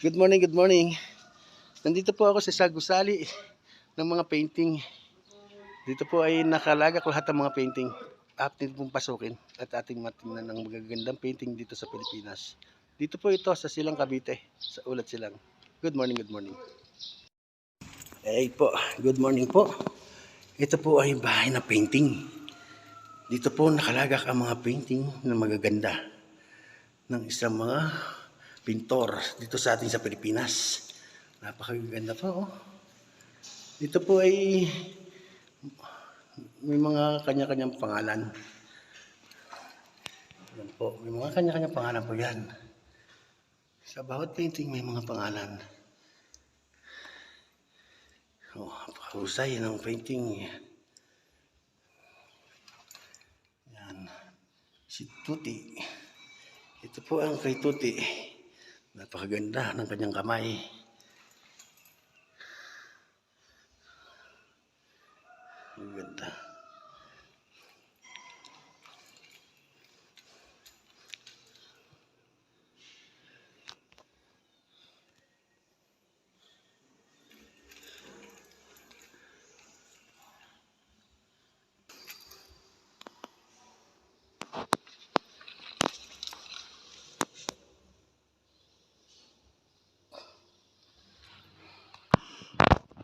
Good morning, good morning. Nandito po ako sa gusali ng mga painting. Dito po ay nakalagak lahat ng mga painting. Atin pong pasukin at ating matingnan ng magagandang painting dito sa Pilipinas. Dito po ito sa Silang Cavite, sa Ulat Silang. Good morning, good morning. Good morning po. Ito po ay bahay na painting. Dito po nakalagak ang mga painting na magaganda ng isang mga pintor dito sa atin sa Pilipinas. Napakaganda po. Dito po ay may mga kanya-kanyang pangalan. Yan po, may mga kanya-kanyang pangalan po yan. Sa bawat painting may mga pangalan. Napakahusay ng painting. Yan. Si Tuti. Ito po ang kay Tuti. Napakaganda ng kanyang kamay. Ang ganda.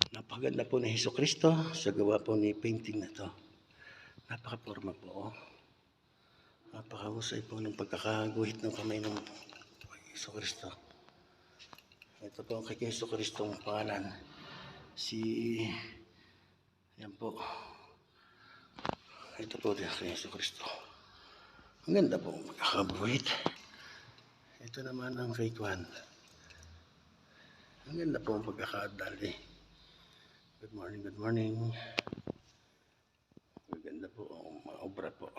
Napakaganda po ni Jesucristo sa gawa po ni painting na to. Napaka-forma po. Napakahusay po ng pagkakaguhit ng kamay ng Jesucristo. Ito po ang kay Jesucristo ang pangalan. Yan po. Ito po din kay Jesucristo. Ang ganda po ang pagkakaguhit. Ito naman ang kay Juan. Ang ganda po ang pagkakadali. Good morning, good morning. Maganda po ang mga obra po.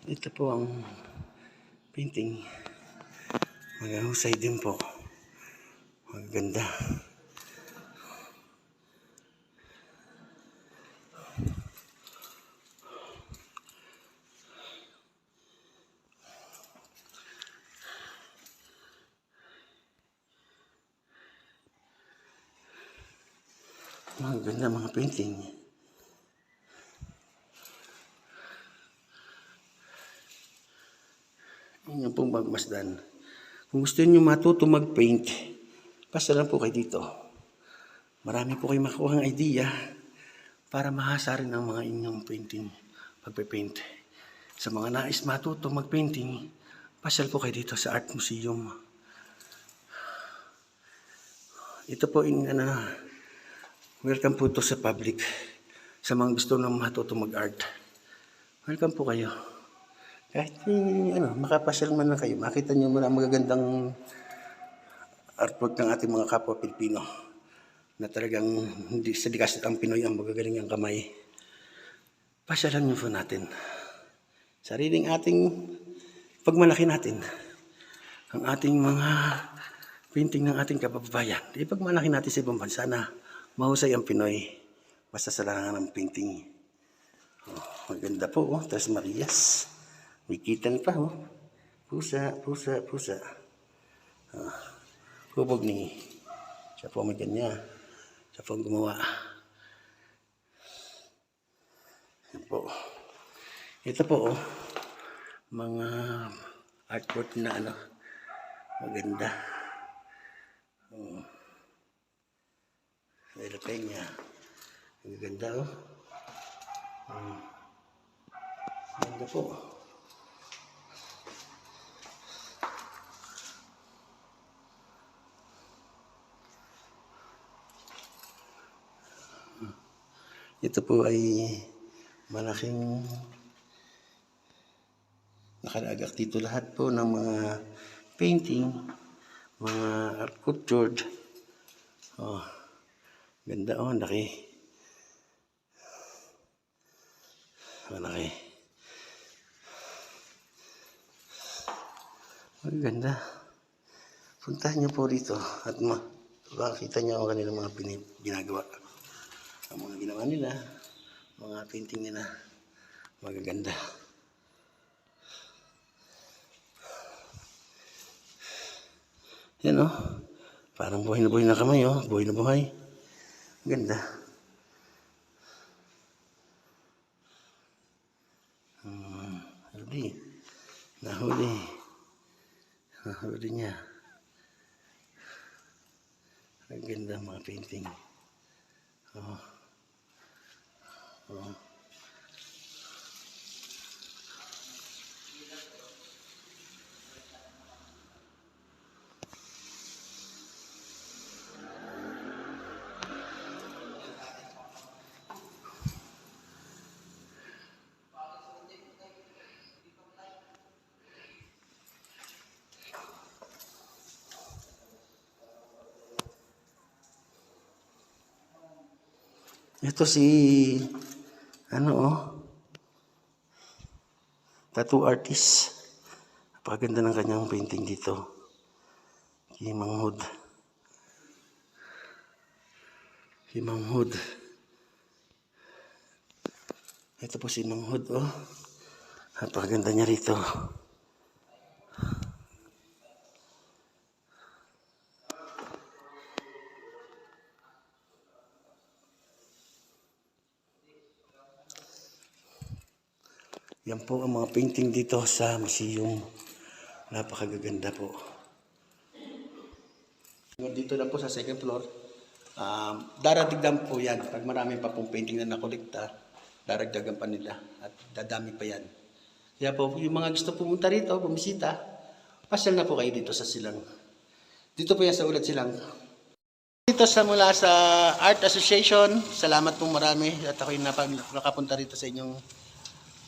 Ito po ang painting. Magahusay din po. Maganda. Maganda mga painting. Yan pong magmasdan. Kung gusto niyo matuto mag-paint, basta lang po kayo dito. Marami po kayo makuha ng idea para mahasa rin ang mga inyong painting, pagpe-paint. Sa mga nais matuto mag-painting, pasyal po kayo dito sa Art Museum. Ito po yung welcome po to sa public. Sa mga gusto nang matuto mag-art, welcome po kayo. Kahit makapasyal man lang kayo, makita nyo muna ang magagandang artwork ng ating mga kapwa Pilipino na talagang hindi sa likas ang Pinoy ang magagaling ang kamay. Pasyalan nyo po natin. Sariling ating pagmalaki natin ang ating mga painting ng ating kababayan. Ipagmalaki natin sa ibang bansa na mahusay ang Pinoy basta sa larangan ng painting. Maganda po, Tres Marias. May kitan pa, Pusa. Hubog ni. Siya po may kanya. Siya po ang gumawa. Yan po. Ito po, mga artwork na maganda. Sa Peña. Ang ganda, Ganda po. Ito po ay malaking nakalagak dito lahat po ng mga painting, mga sculptured Oh, ganda oh, laki. Malaki. Ang ganda. Puntahan niyo po dito at makita niyo ang kanilang mga ginagawa. Ang mga ginawa nila, mga painting nila, magaganda. Yan oh, parang buhay na kamay oh, buhay na buhay. Ganda. Huli. Nahuli. Nahuli niya. Ang ganda mga painting. Oh. Oh. Ito si, tattoo artist. Napakaganda ng kanyang painting dito. Si Mang Hood. Si Mang Hood. Ito po si Mang Hood, oh. Napakaganda niya rito. Yan po ang mga painting dito sa museum. Napakaganda po. Dito lang po sa second floor. Daragdagan po yan. Pag marami pa pong painting na nakolekta, daragdagan pa nila. At dadami pa yan. Kaya po, yung mga gusto pumunta rito, bumisita, pasyal na po kayo dito sa Silang. Dito po yan sa Ulat Silang. Dito mula sa Art Association, salamat po marami. At ako'y nakapunta rito sa inyong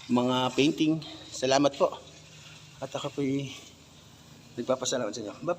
mga painting. Salamat po. At ako po'y nagpapasalamat sa inyo. Bye.